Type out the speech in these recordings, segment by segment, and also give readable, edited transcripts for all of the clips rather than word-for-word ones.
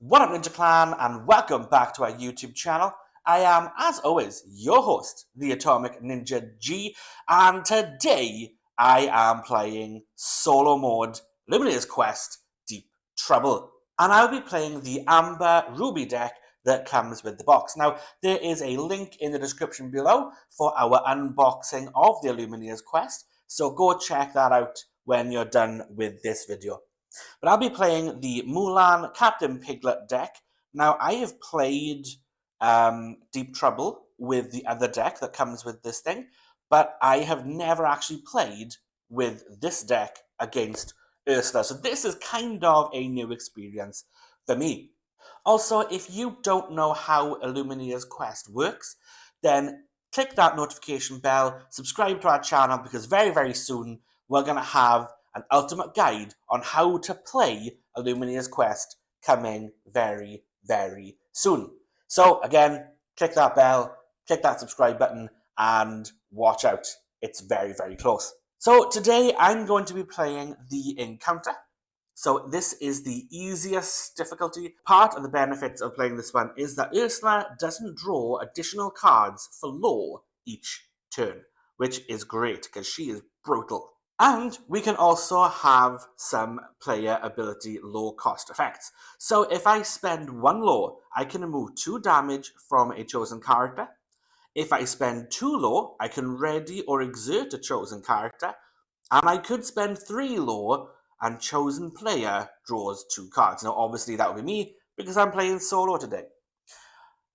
What up, Ninja Clan, and welcome back to our YouTube channel. I am, as always, your host, the Atomic Ninja G, and today I am playing solo mode, Illumineer's Quest, Deep Trouble. And I'll be playing the Amber Ruby deck that comes with the box. Now, there is a link in the description below for our unboxing of the Illumineer's Quest, so go check that out when you're done with this video. But I'll be playing the Mulan Captain Piglet deck. Now, I have played Deep Trouble with the other deck that comes with this thing, but I have never actually played with this deck against Ursula. So this is kind of a new experience for me. Also, if you don't know how Illumineer's Quest works, then click that notification bell, subscribe to our channel, because very, very soon we're going to have an ultimate guide on how to play Illumineer's Quest coming very, very soon. So again, click that bell, click that subscribe button, and watch out. It's very, very close. So today I'm going to be playing the Encounter. So this is the easiest difficulty. Part of the benefits of playing this one is that Ursula doesn't draw additional cards for lore each turn, which is great because she is brutal. And we can also have some player ability low cost effects. So if I spend one lore, I can remove 2 damage from a chosen character. If I spend 2 lore, I can ready or exert a chosen character. And I could spend 3 lore and chosen player draws 2 cards. Now obviously that would be me because I'm playing solo today.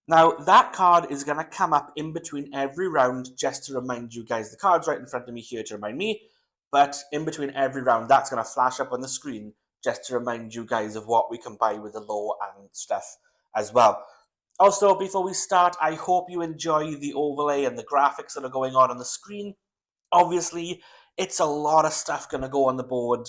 Now that card is going to come up in between every round just to remind you guys. The card's right in front of me here to remind me. But in between every round, that's going to flash up on the screen just to remind you guys of what we can buy with the lore and stuff as well. Also, before we start, I hope you enjoy the overlay and the graphics that are going on the screen. Obviously, it's a lot of stuff going to go on the board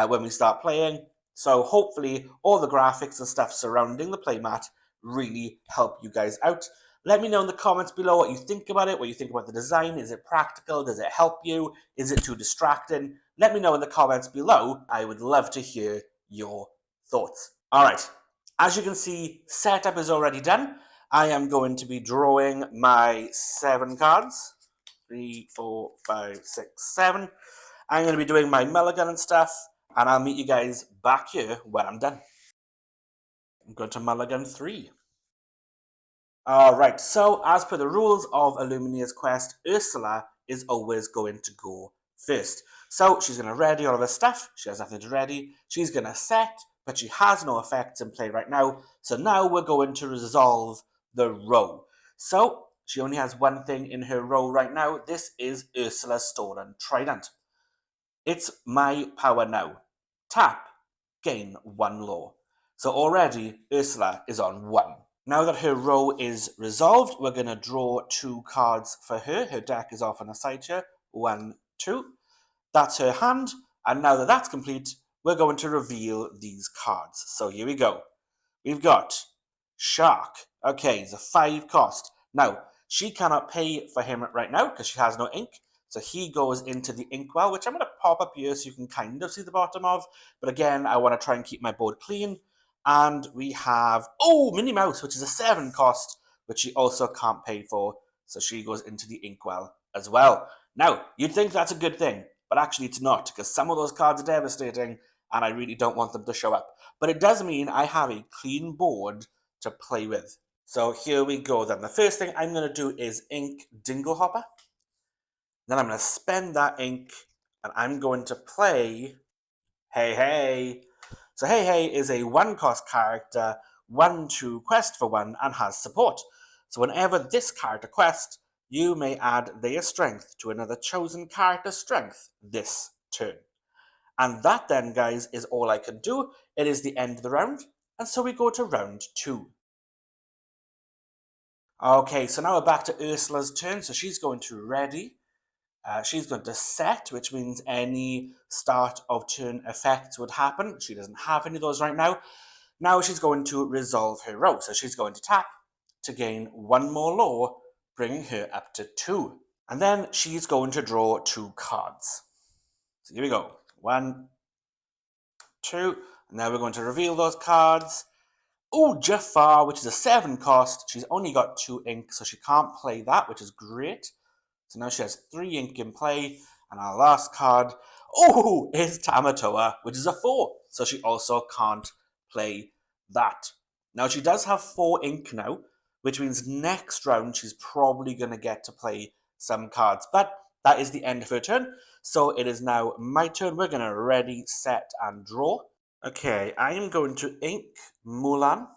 when we start playing. So hopefully, all the graphics and stuff surrounding the playmat really help you guys out. Let me know in the comments below what you think about it, what you think about the design. Is it practical? Does it help you? Is it too distracting? Let me know in the comments below. I would love to hear your thoughts. All right, as you can see, setup is already done. I am going to be drawing my 7 cards. 3, 4, 5, 6, 7. I'm going to be doing my mulligan and stuff, and I'll meet you guys back here when I'm done. I'm going to mulligan 3. Alright, so as per the rules of Illumineer's Quest, Ursula is always going to go first. So she's going to ready all of her stuff. She has nothing to ready. She's going to set, but she has no effects in play right now. So now we're going to resolve the row. So she only has one thing in her row right now. This is Ursula's Stolen Trident. It's my power now. Tap, gain 1 lore. So already Ursula is on 1. Now that her row is resolved, we're going to draw 2 cards for her. Her deck is off on the side here. 1, 2. That's her hand. And now that that's complete, we're going to reveal these cards. So here we go. We've got Shark. Okay, it's a 5 cost. Now, she cannot pay for him right now because she has no ink. So he goes into the inkwell, which I'm going to pop up here so you can kind of see the bottom of. But again, I want to try and keep my board clean. And we have, Minnie Mouse, which is a 7 cost, which she also can't pay for. So she goes into the inkwell as well. Now, you'd think that's a good thing, but actually it's not, because some of those cards are devastating, and I really don't want them to show up. But it does mean I have a clean board to play with. So here we go then. The first thing I'm going to do is ink Dinglehopper. Then I'm going to spend that ink, and I'm going to play Hey Hey. So Hey Hey is a 1 cost character, 1/2 quest for 1, and has support. So whenever this character quests, you may add their strength to another chosen character's strength this turn. And that then, guys, is all I can do. It is the end of the round, and so we go to round 2. Okay, so now we're back to Ursula's turn. So she's going to ready. She's going to set, which means any start of turn effects would happen. She doesn't have any of those right now. Now she's going to resolve her row. So she's going to tap to gain 1 more lore, bringing her up to 2. And then she's going to draw 2 cards. So here we go. 1, 2. And now we're going to reveal those cards. Oh, Jafar, which is a 7 cost. She's only got 2 ink, so she can't play that, which is great. So now she has 3 ink in play. And our last card, oh, is Tamatoa, which is a 4. So she also can't play that. Now she does have 4 ink now, which means next round she's probably going to get to play some cards. But that is the end of her turn. So it is now my turn. We're going to ready, set, and draw. Okay, I am going to ink Mulan.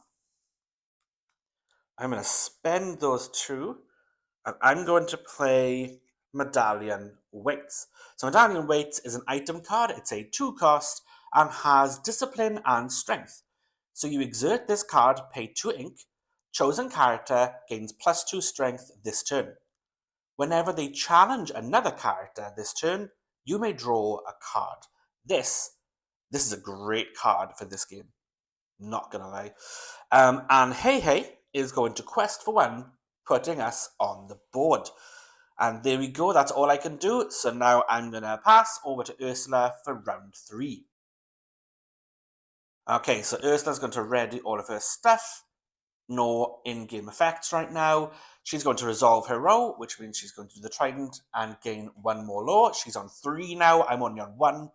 I'm going to spend those 2. And I'm going to play Medallion Weights. So Medallion Weights is an item card. It's a 2 cost and has Discipline and Strength. So you exert this card, pay 2 ink. Chosen character gains +2 strength this turn. Whenever they challenge another character this turn, you may draw a card. This is a great card for this game. Not gonna lie. And Hey Hey is going to quest for 1, putting us on the board. And there we go, that's all I can do. So now I'm going to pass over to Ursula for round 3. Okay, so Ursula's going to ready all of her stuff. No in-game effects right now. She's going to resolve her row, which means she's going to do the trident and gain 1 more law. She's on 3 now, I'm only on 1.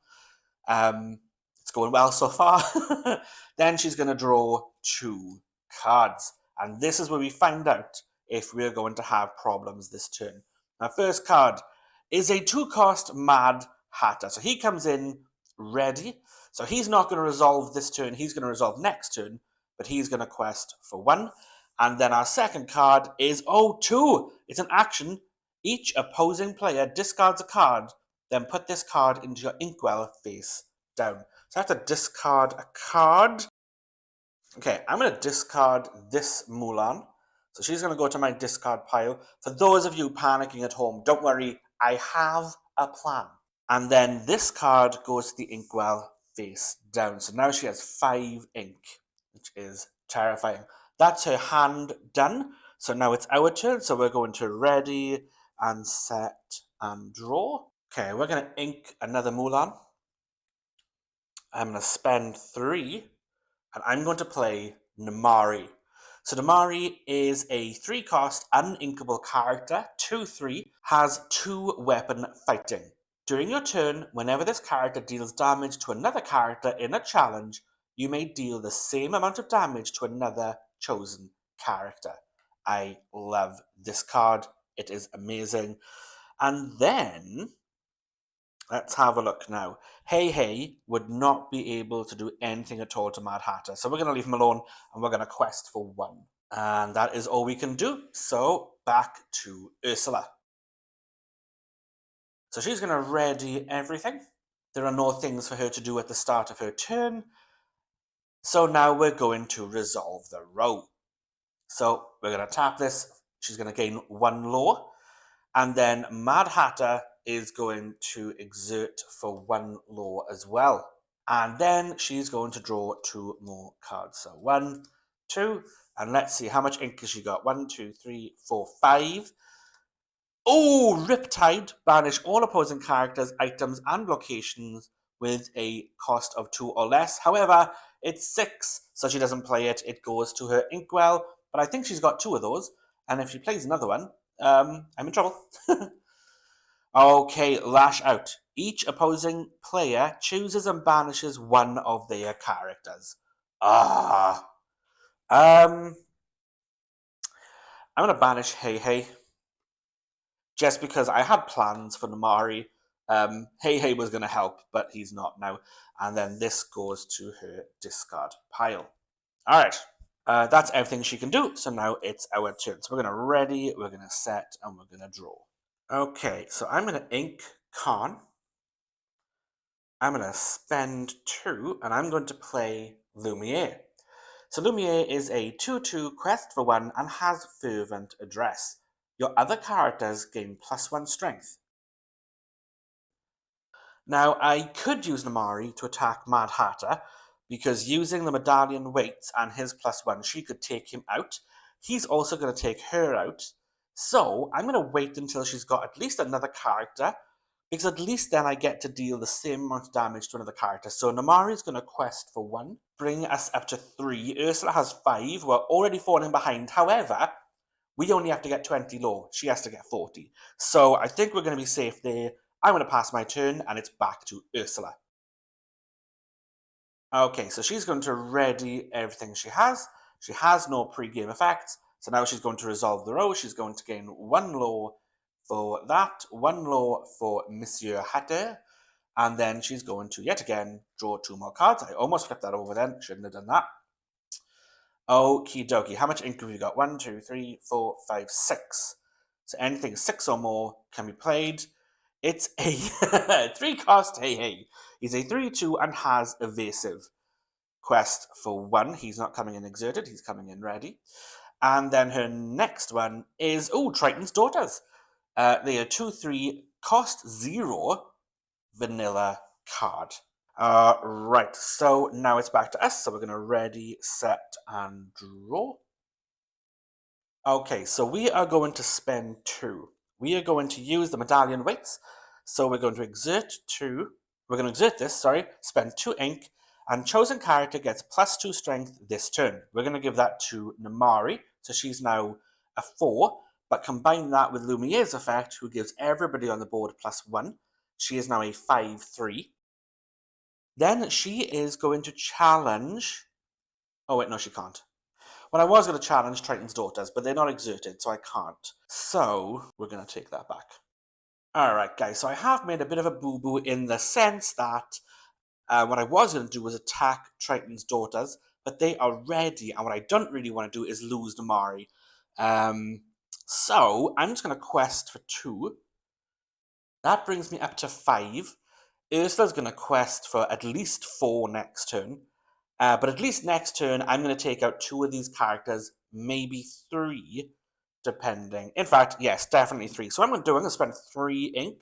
It's going well so far. Then she's going to draw 2 cards. And this is where we find out if we're going to have problems this turn. Our first card is a 2 cost Mad Hatter. So he comes in ready. So he's not going to resolve this turn. He's going to resolve next turn. But he's going to quest for 1. And then our second card is, 2. It's an action. Each opposing player discards a card. Then put this card into your inkwell face down. So I have to discard a card. Okay, I'm going to discard this Mulan. So she's going to go to my discard pile. For those of you panicking at home, don't worry, I have a plan. And then this card goes to the inkwell face down. So now she has 5 ink, which is terrifying. That's her hand done. So now it's our turn. So we're going to ready and set and draw. Okay, we're going to ink another Mulan. I'm going to spend 3, and I'm going to play Namari. So Namari is a 3 cost uninkable character, 2/3, has 2 weapon fighting. During your turn, whenever this character deals damage to another character in a challenge, you may deal the same amount of damage to another chosen character. I love this card. It is amazing. And then let's have a look now. Hey Hey would not be able to do anything at all to Mad Hatter. So we're going to leave him alone and we're going to quest for 1. And that is all we can do. So back to Ursula. So she's going to ready everything. There are no things for her to do at the start of her turn. So now we're going to resolve the row. So we're going to tap this. She's going to gain 1 law. And then Mad Hatter is going to exert for 1 law as well. And then she's going to draw 2 more cards. So 1, 2, and let's see, how much ink has she got? 1, 2, 3, 4, 5. Oh, Riptide. Banish all opposing characters, items, and locations with a cost of 2 or less. However, it's 6, so she doesn't play it. It goes to her inkwell, but I think she's got 2 of those. And if she plays another one, I'm in trouble. Okay, Lash Out. Each opposing player chooses and banishes 1 of their characters. I'm going to banish Hey Hey. Just because I had plans for Namari. Hey Hey was going to help, but he's not now. And then this goes to her discard pile. All right. That's everything she can do. So now it's our turn. So we're going to ready, we're going to set, and we're going to draw. Okay, so I'm going to ink Khan. I'm going to spend 2, and I'm going to play Lumiere. So Lumiere is a 2/2 quest for 1 and has Fervent Address. Your other characters gain +1 strength. Now, I could use Namari to attack Mad Hatter, because using the Medallion Weights and his +1, she could take him out. He's also going to take her out. So I'm going to wait until she's got at least another character, because at least then I get to deal the same amount of damage to another character. So Namari's going to quest for 1, bring us up to 3. Ursula has 5. We're already falling behind. However, we only have to get 20 low. She has to get 40. So I think we're going to be safe there. I'm going to pass my turn, and it's back to Ursula. Okay, so she's going to ready everything she has. She has no pre-game effects, so now she's going to resolve the row. She's going to gain 1 low for that, 1 low for Monsieur Hatter, and then she's going to, yet again, draw 2 more cards. I almost flipped that over then. Shouldn't have done that. Okie dokie. How much ink have we got? 1, 2, 3, 4, 5, 6. So anything 6 or more can be played. It's a 3-cost Hey Hey. He's a 3-2 and has evasive. Quest for 1. He's not coming in exerted. He's coming in ready. And then her next one is, Triton's Daughters. They are 2-3, cost 0, vanilla card. Right, so now it's back to us. So we're going to ready, set, and draw. Okay, so we are going to spend 2. We are going to use the medallion weights. So we're going to exert 2. We're going to exert this, spend 2 ink, and chosen character gets +2 strength this turn. We're going to give that to Namari, so she's now a 4, but combine that with Lumière's effect, who gives everybody on the board +1. She is now a 5-3. Then she is going to challenge... Oh, wait, no, she can't. Well, I was going to challenge Triton's Daughters, but they're not exerted, so I can't. So we're going to take that back. All right, guys, so I have made a bit of a boo-boo in the sense that what I was going to do was attack Triton's Daughters, but they are ready, and what I don't really want to do is lose Namari. So I'm just going to quest for 2. That brings me up to 5. Ursula's going to quest for at least 4 next turn. But at least next turn, I'm going to take out 2 of these characters, maybe 3, depending. In fact, yes, definitely 3. So I'm going to spend 3 ink,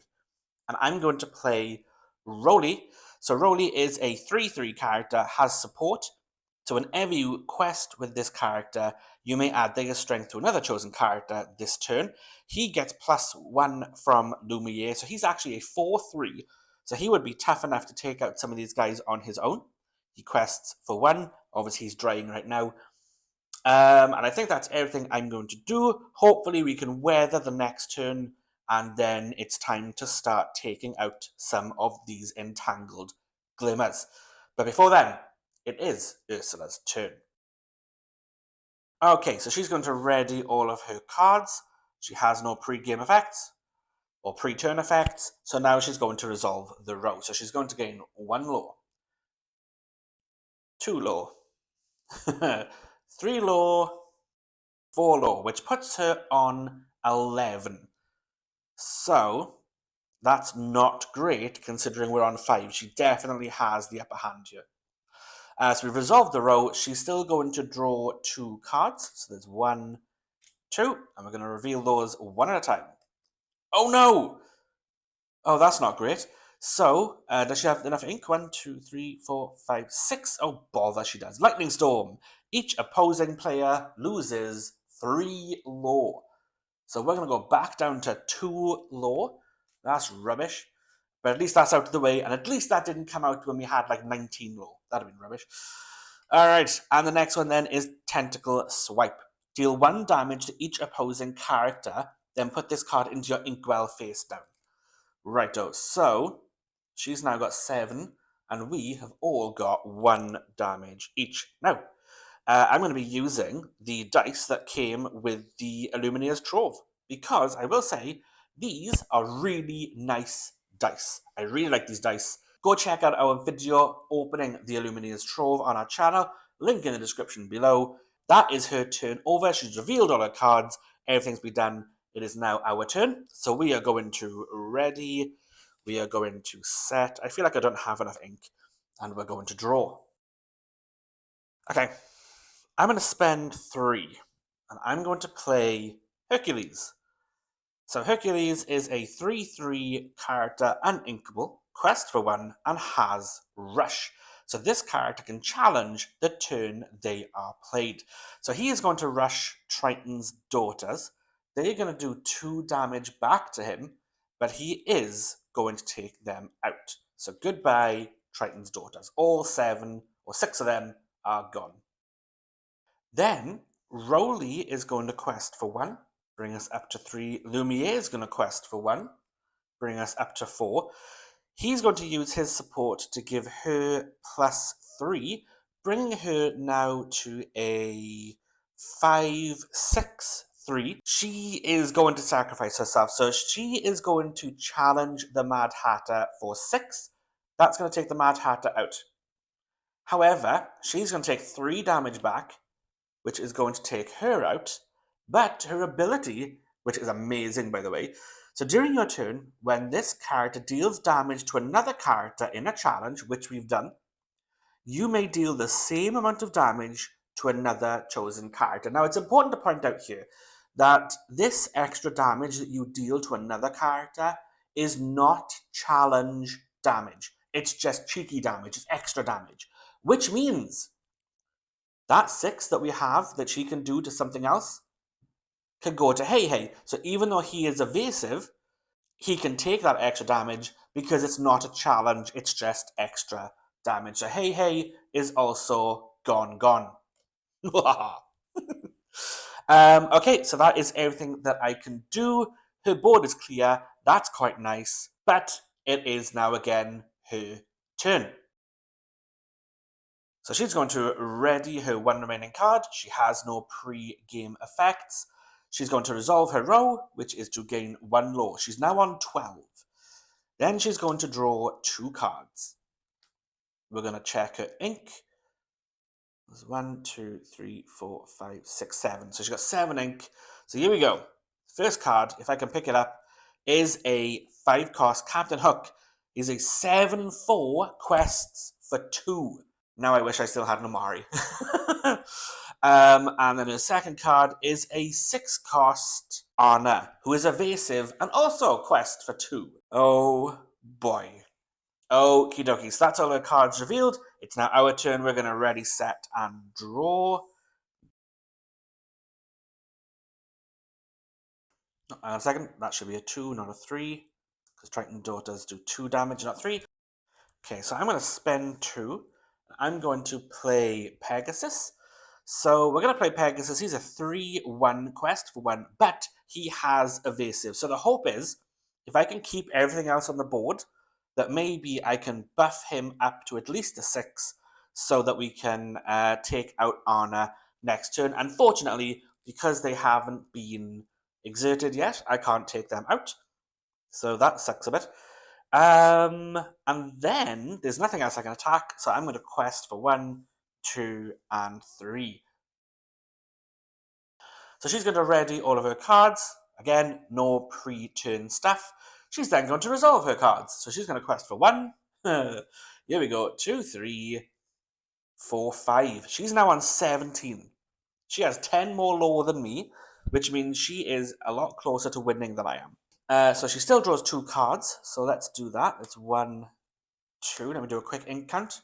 and I'm going to play Roly. So Roly is a 3-3 character, has support. So whenever you quest with this character, you may add their strength to another chosen character this turn. He gets +1 from Lumiere, so he's actually a 4-3. So he would be tough enough to take out some of these guys on his own. He quests for 1. Obviously, he's drying right now. And I think that's everything I'm going to do. Hopefully, we can weather the next turn, and then it's time to start taking out some of these entangled glimmers. But before then, it is Ursula's turn. Okay, so she's going to ready all of her cards. She has no pre-game effects or pre-turn effects, so now she's going to resolve the row. So she's going to gain 1 low, 2 low, 3 low, 4 low, which puts her on 11. So that's not great considering we're on 5. She definitely has the upper hand here. As we've resolved the row, she's still going to draw 2 cards. So there's 1, 2, and we're going to reveal those one at a time. Oh no! Oh, that's not great. So, does she have enough ink? 1, 2, 3, 4, 5, 6. Oh, bother, she does. Lightning Storm. Each opposing player loses 3 low. So we're going to go back down to 2 low. That's rubbish. But at least that's out of the way, and at least that didn't come out when we had like 19 low. That'd have been rubbish. All right, and the next one then is Tentacle Swipe. Deal 1 damage to each opposing character, then put this card into your inkwell face down. Righto, so she's now got 7, and we have all got 1 damage each. Now, I'm going to be using the dice that came with the Illumineer's Trove, because I will say, these are really nice dice. I really like these dice. Go check out our video opening the Illumineer's Trove on our channel, link in the description below. That is her turn over. She's revealed all her cards. Everything's been done. It is now our turn. So we are going to ready. We are going to set. I feel like I don't have enough ink. And we're going to draw. Okay. I'm going to spend 3. And I'm going to play Hercules. So Hercules is a 3-3 character, uninkable, quest for 1, and has Rush. So this character can challenge the turn they are played. So he is going to rush Triton's Daughters. They're going to do 2 damage back to him. but he is going to take them out. So goodbye, Triton's daughters. All 7 or 6 of them are gone. Then Rowley is going to quest for 1, bring us up to 3. Lumiere is going to quest for 1, bring us up to 4. He's going to use his support to give her +3, bringing her now to a 5, 6, 3. She is going to sacrifice herself, so she is going to challenge the Mad Hatter for 6. That's going to take the Mad Hatter out. However, she's going to take 3 damage back, which is going to take her out, but her ability, which is amazing by the way, so during your turn, when this character deals damage to another character in a challenge, which we've done, you may deal the same amount of damage to another chosen character. Now, it's important to point out here that this extra damage that you deal to another character is not challenge damage. It's just cheeky damage, it's extra damage, which means that 6 that we have that she can do to something else can go to Hey Hey. So even though he is evasive, he can take that extra damage because it's not a challenge, it's just extra damage. So Hey Hey is also gone. Okay, so that is everything that I can do. Her board is clear, that's quite nice, but it is now again her turn. So she's going to ready her 1 remaining card. She has no pre-game effects. She's going to resolve her row, which is to gain 1 law. She's now on 12. Then she's going to draw 2 cards. We're going to check her ink. There's 1, 2, 3, 4, 5, 6, 7. So she's got 7 ink. So here we go. First card, if I can pick it up, is a 5-cost Captain Hook. Is a 7/4 quests for 2. Now I wish I still had an Amari. And then his second card is a 6-cost Anna, who is evasive and also quest for 2. Oh boy. Okie dokie. So that's all the cards revealed. It's now our turn. We're going to ready, set, and draw. A second. That should be a 2, not a 3. Because Triton Daughters do 2 damage, not 3. Okay, so I'm going to spend 2. I'm going to play Pegasus. So we're going to play Pegasus. He's a 3/1 quest for 1, but he has evasive. So the hope is, if I can keep everything else on the board, that maybe I can buff him up to at least a 6 so that we can take out Anna next turn. Unfortunately, because they haven't been exerted yet, I can't take them out. So that sucks a bit. And then there's nothing else I can attack, so I'm going to quest for 1, 2, and 3. So she's going to ready all of her cards. Again, no pre-turn stuff. She's then going to resolve her cards. So she's going to quest for 1. Here we go. 2, 3, 4, 5. She's now on 17. She has 10 more lower than me, which means she is a lot closer to winning than I am. So she still draws 2 cards. So let's do that. It's 1, 2. Let me do a quick ink count.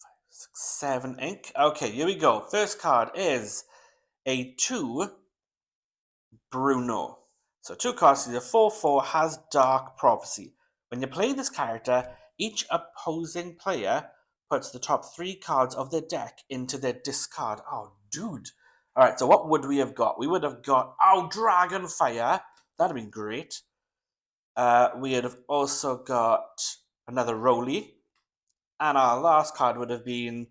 5, 6, 7 ink. Okay, here we go. First card is a 2 Bruno. So 2 cards, the 4/4 has Dark Prophecy. When you play this character, each opposing player puts the top 3 cards of their deck into their discard. Oh, dude. Alright, so what would we have got? We would have got, Dragonfire. That'd have been great. We would have also got another Rowley. And our last card would have been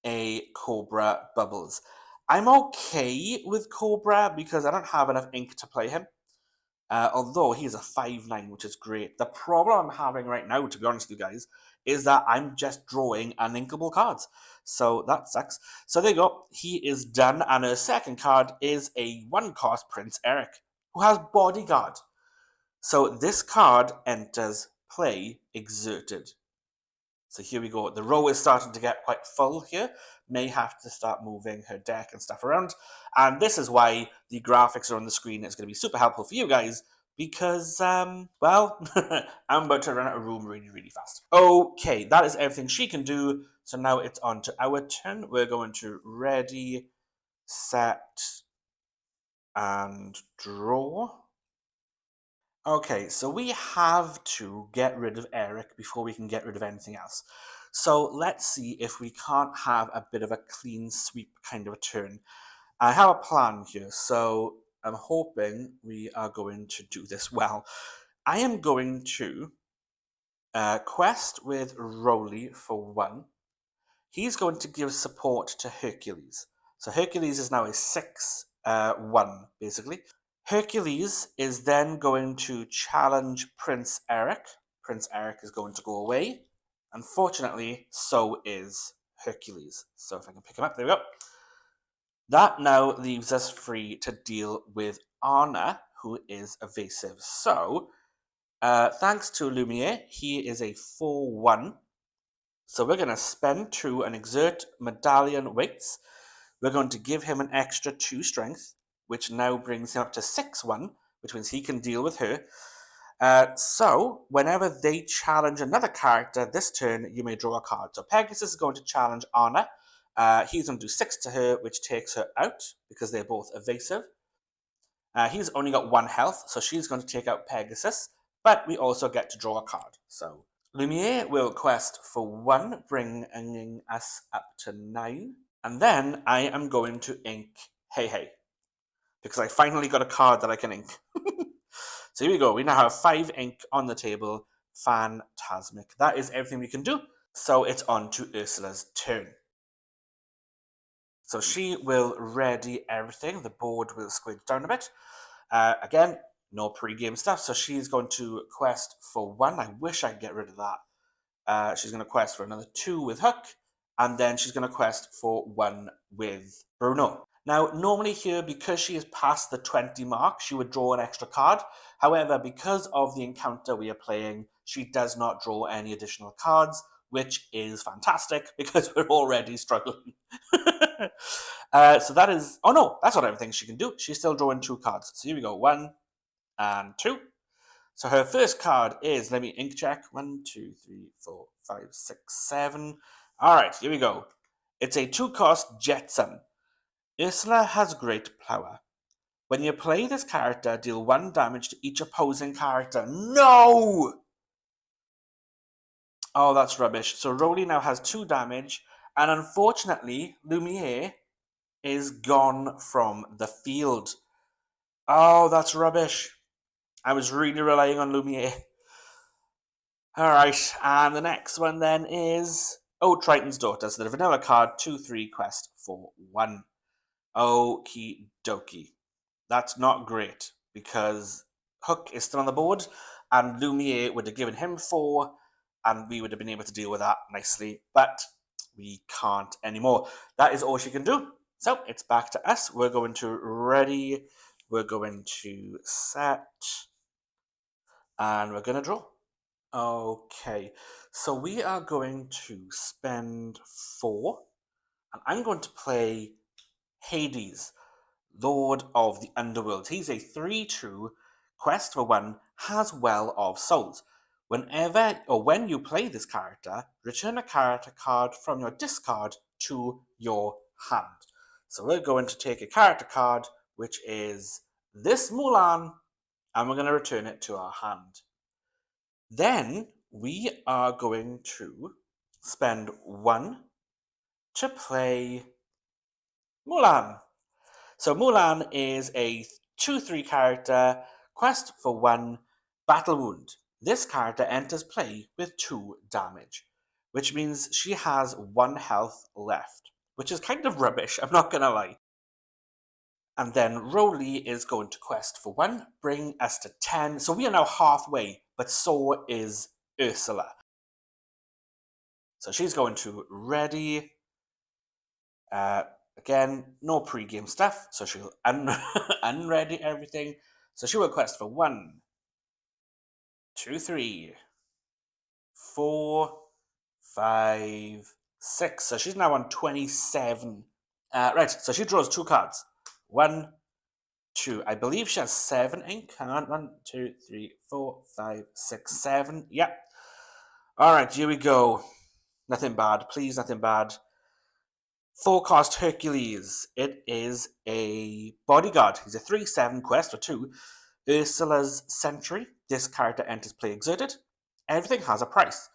a Cobra Bubbles. I'm okay with Cobra because I don't have enough ink to play him. Although he's a 5/9, which is great. The problem I'm having right now, to be honest with you guys, is that I'm just drawing uninkable cards. So that sucks. So there you go. He is done. And his second card is a 1-cost Prince Eric, who has Bodyguard. So this card enters play exerted. So here we go. The row is starting to get quite full here. May have to start moving her deck and stuff around. And this is why the graphics are on the screen. It's going to be super helpful for you guys because, well, I'm about to run out of room really, really fast. Okay, that is everything she can do. So now it's on to our turn. We're going to ready, set, and draw. Okay, so we have to get rid of Eric before we can get rid of anything else. So let's see if we can't have a bit of a clean sweep kind of a turn. I have a plan here, so I'm hoping we are going to do this well. I am going to quest with Rowley for one. He's going to give support to Hercules. So Hercules is now a 6-1, basically. Hercules is then going to challenge Prince Eric. Prince Eric is going to go away. Unfortunately, so is Hercules. So if I can pick him up, there we go. That now leaves us free to deal with Anna, who is evasive. So, thanks to Illumineer, he is a 4-1. So we're going to spend 2 and exert medallion weights. We're going to give him an extra 2 strength, which now brings him up to 6-1, which means he can deal with her. So whenever they challenge another character this turn, you may draw a card. So Pegasus is going to challenge Anna. He's going to do 6 to her, which takes her out because they're both evasive. He's only got 1 health, so she's going to take out Pegasus, but we also get to draw a card. So Lumiere will quest for 1, bringing us up to 9. And then I am going to ink Hey Hey, because I finally got a card that I can ink. So here we go. We now have 5 ink on the table. Phantasmic. That is everything we can do. So it's on to Ursula's turn. So she will ready everything. The board will squidge down a bit. Again, no pre-game stuff. So she's going to quest for 1. I wish I could get rid of that. She's going to quest for another 2 with Hook. And then she's going to quest for 1 with Bruno. Now, normally here, because she is past the 20 mark, she would draw an extra card. However, because of the encounter we are playing, she does not draw any additional cards, which is fantastic because we're already struggling. So that is... Oh no, that's not everything she can do. She's still drawing 2 cards. So here we go. 1 and 2. So her first card is... Let me ink check. 1, 2, 3, 4, 5, 6, 7. All right, here we go. It's a 2-cost Jetsam. Ursula has great power. When you play this character, deal 1 damage to each opposing character. No! Oh, that's rubbish. So Rowley now has 2 damage, and unfortunately, Lumiere is gone from the field. Oh, that's rubbish. I was really relying on Lumiere. Alright, and the next one then is... Oh, Triton's Daughter. So the vanilla card, 2-3, quest for 1. Okie dokie. That's not great, because Hook is still on the board, and Lumiere would have given him 4, and we would have been able to deal with that nicely, but we can't anymore. That is all she can do. So it's back to us. We're going to ready, we're going to set, and we're going to draw. Okay, so we are going to spend 4, and I'm going to play Hades, Lord of the Underworld. He's a 3-2, quest for 1, has Well of Souls. Whenever or when you play this character, return a character card from your discard to your hand. So we're going to take a character card, which is this Mulan, and we're going to return it to our hand. Then we are going to spend 1 to play Mulan. So Mulan is a 2-3 character, quest for 1, battle wound. This character enters play with 2 damage, which means she has 1 health left, which is kind of rubbish, I'm not gonna lie. And then Rowley is going to quest for 1, bring us to 10. So we are now halfway, but so is Ursula. So she's going to ready. Again, no pre-game stuff, so she'll unready everything. So she will quest for 1, 2, 3, 4, 5, 6. So she's now on 27. Right, so she draws 2 cards. 1, 2. I believe she has 7 ink. Hang on. 1, 2, 3, 4, 5, 6, 7. Yep. All right, here we go. Nothing bad. Please, nothing bad. 4-cost Hercules. It is a bodyguard. He's a 3-7 quest for 2. Ursula's Sentry. this character enters play exerted, everything has a price.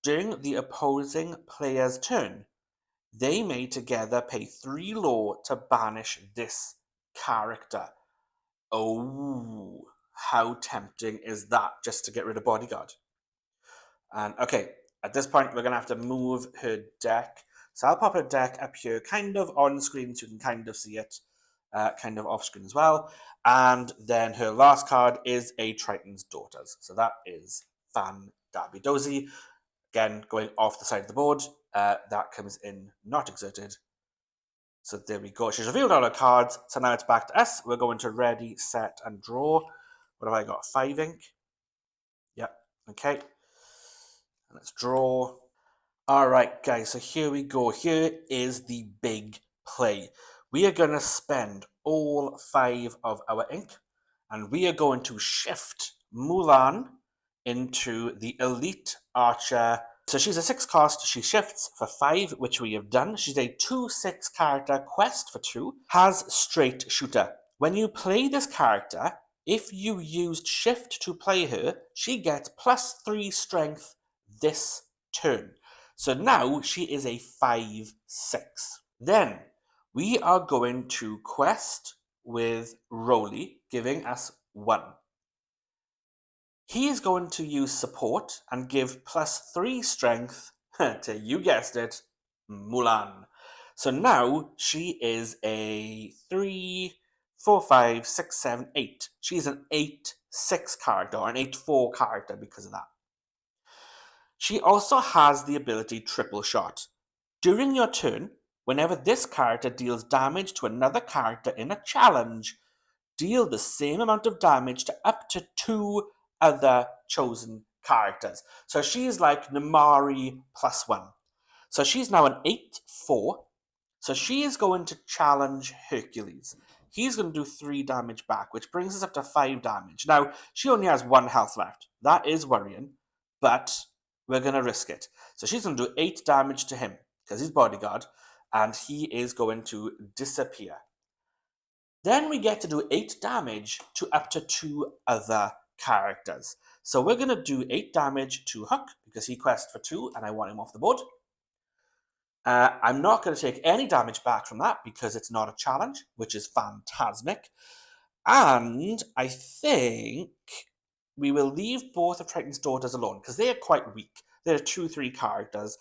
During the opposing player's turn, they may together pay 3 lore to banish this character. Oh, how tempting is that just to get rid of Bodyguard? And okay, at this point, we're going to have to move her deck. So I'll pop her deck up here, kind of on screen so you can kind of see it, kind of off screen as well. And then her last card is a Triton's Daughters. So that is Fan Dabby Dozy. Again, going off the side of the board, that comes in not exerted. So there we go. She's revealed all her cards. So now it's back to us. We're going to ready, set, and draw. What have I got? 5 ink. Yep. Okay. And let's draw. All right, guys. So here we go. Here is the big play. We are going to spend all 5 of our ink, and we are going to shift Mulan into the Elite Archer. So she's a 6 cost, she shifts for 5, which we have done. She's a 2/6 character, quest for 2, has straight shooter. When you play this character, if you used shift to play her, she gets +3 strength this turn. So now she is a 5/6. Then we are going to quest with Roly, giving us 1. He is going to use support and give +3 strength to, you guessed it, Mulan. So now she is a 3, 4, 5, 6, 7, 8. She's an 8/6 character, or an 8/4 character because of that. She also has the ability Triple Shot. During your turn, whenever this character deals damage to another character in a challenge, deal the same amount of damage to up to 2 other chosen characters. So she's like Namari +1. So she's now an 8/4. So she is going to challenge Hercules. He's going to do 3 damage back, which brings us up to 5 damage. Now, she only has 1 health left. That is worrying, but we're going to risk it. So she's going to do 8 damage to him, because he's Bodyguard, and he is going to disappear. Then we get to do 8 damage to up to 2 other characters. So we're going to do 8 damage to Hook, because he quests for 2, and I want him off the board. I'm not going to take any damage back from that, because it's not a challenge, which is phantasmic. And I think we will leave both of Triton's Daughters alone, because they are quite weak. They're 2/3 characters.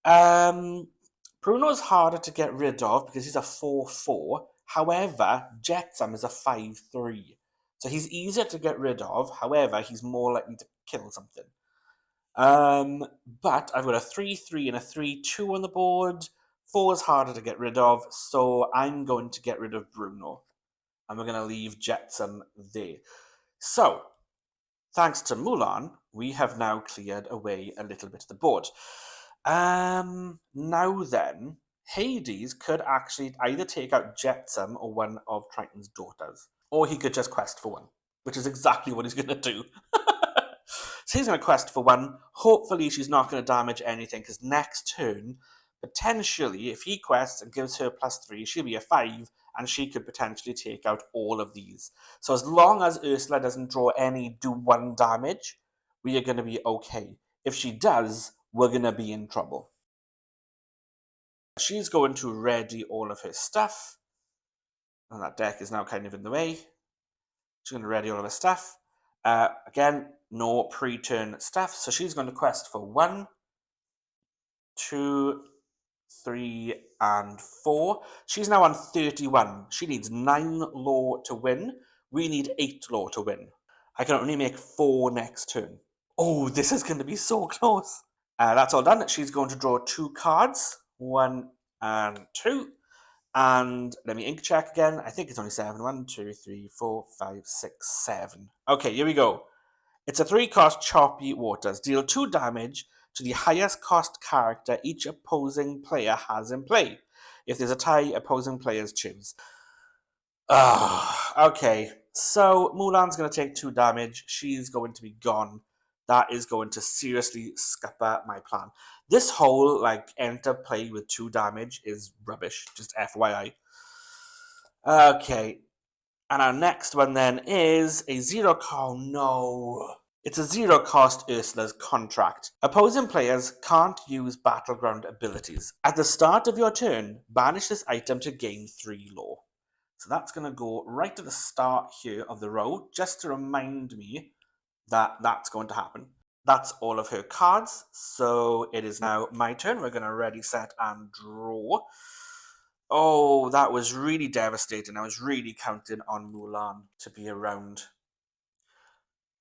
Bruno's harder to get rid of, because he's a 4/4. However, Jetsam is a 5/3. So he's easier to get rid of. However, he's more likely to kill something. But I've got a 3/3 and a 3/2 on the board. 4 is harder to get rid of. So I'm going to get rid of Bruno. And we're going to leave Jetsam there. So, thanks to Mulan, we have now cleared away a little bit of the board. Now then, Hades could actually either take out Jetsam or one of Triton's Daughters. Or he could just quest for 1, which is exactly what he's going to do. So he's going to quest for 1. Hopefully she's not going to damage anything, because next turn, potentially, if he quests and gives her +3, she'll be a 5, and she could potentially take out all of these. So as long as Ursula doesn't draw any do 1 damage, we are going to be okay. If she does, we're going to be in trouble. She's going to ready all of her stuff. And that deck is now kind of in the way. She's going to ready all of her stuff. Again, no pre-turn stuff. So she's going to quest for 1, 2, 3, and 4. She's now on 31. She needs 9 lore to win. We need 8 lore to win. I can only make 4 next turn. Oh, this is going to be so close. That's all done. She's going to draw 2 cards, 1 and 2. And let me ink check again. I think it's only 7. 1, 2, 3, 4, 5, 6, 7. Okay, here we go. It's a 3-cost Choppy Waters. Deal 2 damage to the highest cost character each opposing player has in play. If there's a tie, opposing players choose. Okay. So Mulan's going to take 2 damage. She's going to be gone. That is going to seriously scupper my plan. This whole, enter play with 2 damage is rubbish. Just FYI. Okay. And our next one then is a It's a zero cost Ursula's contract. Opposing players can't use battleground abilities. At the start of your turn, banish this item to gain 3 lore. So that's going to go right at the start here of the row, just to remind me that that's going to happen. That's all of her cards, so it is now my turn. We're going to ready, set, and draw. Oh, that was really devastating. I was really counting on Mulan to be around.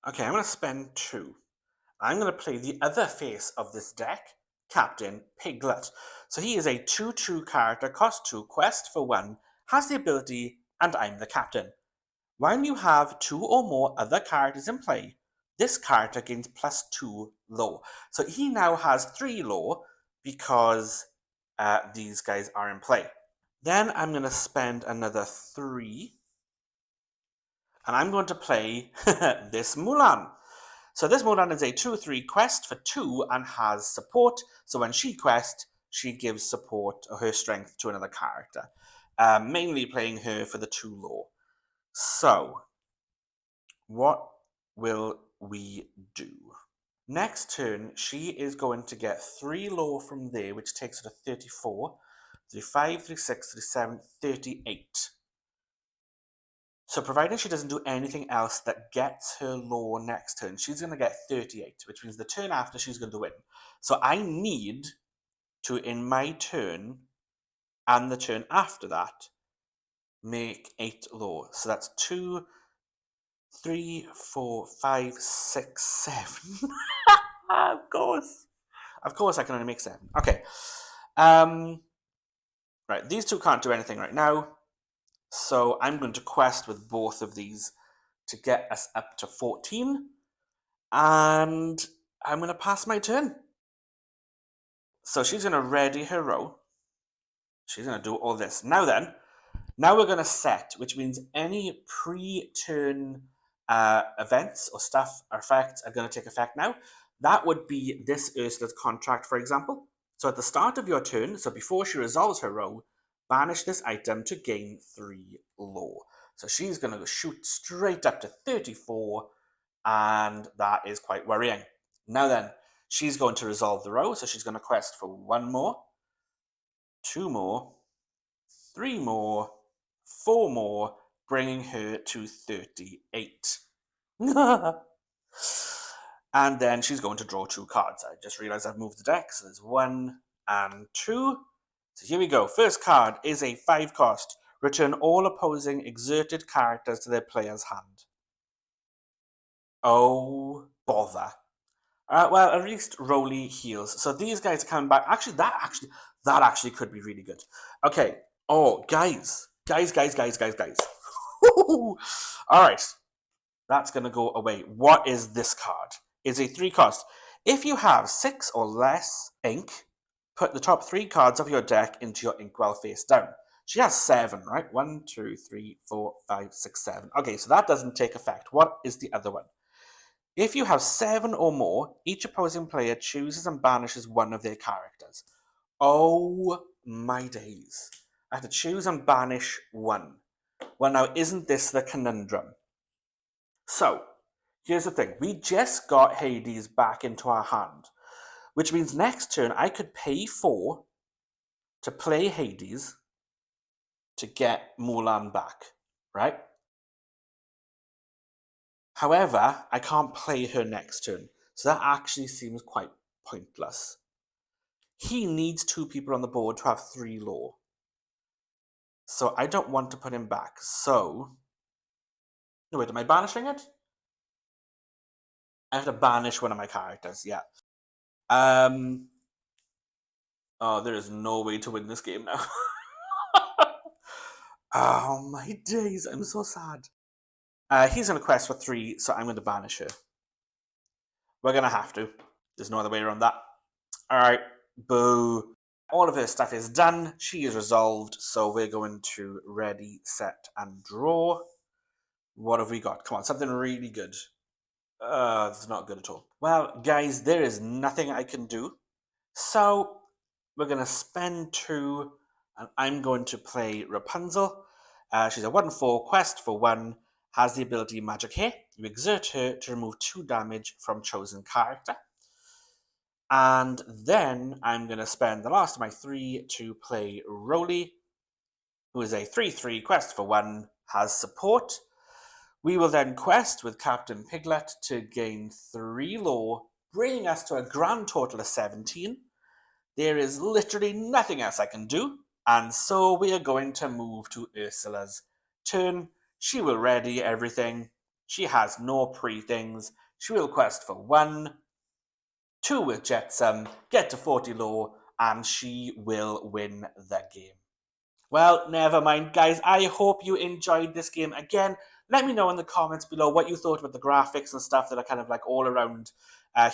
Okay, I'm going to spend 2. I'm going to play the other face of this deck, Captain Piglet. So he is a 2/2 character, cost 2, quest for 1, has the ability, and I'm the captain. When you have 2 or more other characters in play, this character gains +2 lore. So he now has 3 lore because these guys are in play. Then I'm going to spend another 3, and I'm going to play this Mulan. So this Mulan is a 2/3 quest for 2 and has support. So when she quests, she gives support or her strength to another character. Mainly playing her for the 2 lore. So, what will we do? Next turn, she is going to get 3 lore from there, which takes her to 34, 35, 36, 37, 38. So providing she doesn't do anything else that gets her lore next turn, she's going to get 38, which means the turn after she's going to win. So I need to, in my turn and the turn after that, make 8 lore. So that's 2, 3, 4, 5, 6, 7. Of course. Of course I can only make 7. Okay. Right, these two can't do anything right now. So I'm going to quest with both of these to get us up to 14. And I'm going to pass my turn. So she's going to ready her row. She's going to do all this. Now then, now we're going to set, which means any pre-turn events or stuff or effects are going to take effect now. That would be this Ursula's contract, for example. So at the start of your turn, so before she resolves her row, banish this item to gain 3 lore. So she's going to shoot straight up to 34, and that is quite worrying. Now then, she's going to resolve the row, so she's going to quest for 1 more, 2 more, 3 more, 4 more, bringing her to 38. And then she's going to draw 2 cards. I just realized I've moved the deck, so there's 1 and 2. So here we go. First card is a 5 cost. Return all opposing exerted characters to their player's hand. Oh, bother. Well, at least Rolly heals. So these guys are coming back. That actually could be really good. Okay. Oh, guys. All right. That's going to go away. What is this card? It's a 3 cost. If you have 6 or less ink, put the top 3 cards of your deck into your inkwell face down. She has 7, right? 1, 2, 3, 4, 5, 6, 7. Okay, so that doesn't take effect. What is the other one? If you have 7 or more, each opposing player chooses and banishes one of their characters. Oh my days. I have to choose and banish 1. Well, now, isn't this the conundrum? So, here's the thing. We just got Hades back into our hand, which means next turn I could pay 4 to play Hades to get Mulan back, right? However, I can't play her next turn, so that actually seems quite pointless. He needs 2 people on the board to have 3 lore. So I don't want to put him back. So, no, wait, am I banishing it? I have to banish one of my characters, yeah. Oh, there is no way to win this game now. Oh my days, I'm so sad. He's on a quest for 3, so I'm going to banish her. We're going to have to. There's no other way around that. Alright, boo. All of her stuff is done. She is resolved, so we're going to ready, set, and draw. What have we got? Come on, something really good. It's not good at all. Well, guys, there is nothing I can do. So, we're going to spend 2, and I'm going to play Rapunzel. She's a 1/4 quest for 1, has the ability Magic Hair. You exert her to remove 2 damage from chosen character. And then I'm going to spend the last of my 3 to play Roly, who is a 3/3 quest for 1, has support. We will then quest with Captain Piglet to gain 3 lore, bringing us to a grand total of 17. There is literally nothing else I can do, and so we are going to move to Ursula's turn. She will ready everything. She has no pre-things. She will quest for 1, 2 with Jetsam, get to 40 lore, and she will win the game. Well, never mind, guys. I hope you enjoyed this game. Again, let me know in the comments below what you thought about the graphics and stuff that are kind of like all around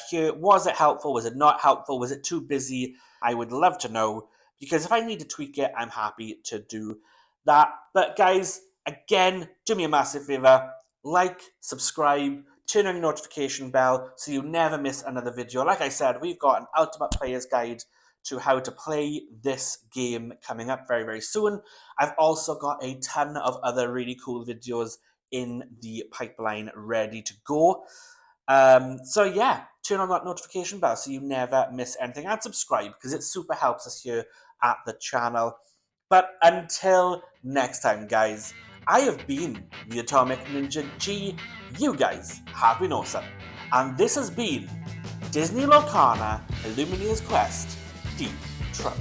here. Was it helpful? Was it not helpful? Was it too busy? I would love to know, because if I need to tweak it, I'm happy to do that. But guys, again, do me a massive favor. Like, subscribe, turn on your notification bell so you never miss another video. Like I said, we've got an Ultimate Player's Guide to how to play this game coming up very, very soon. I've also got a ton of other really cool videos in the pipeline ready to go. So yeah, turn on that notification bell so you never miss anything, and subscribe because it super helps us here at the channel. But until next time, guys, I have been the Atomic Ninja G. You guys have been awesome. And this has been Disney Lorcana Illumineer's Quest Deep Trouble.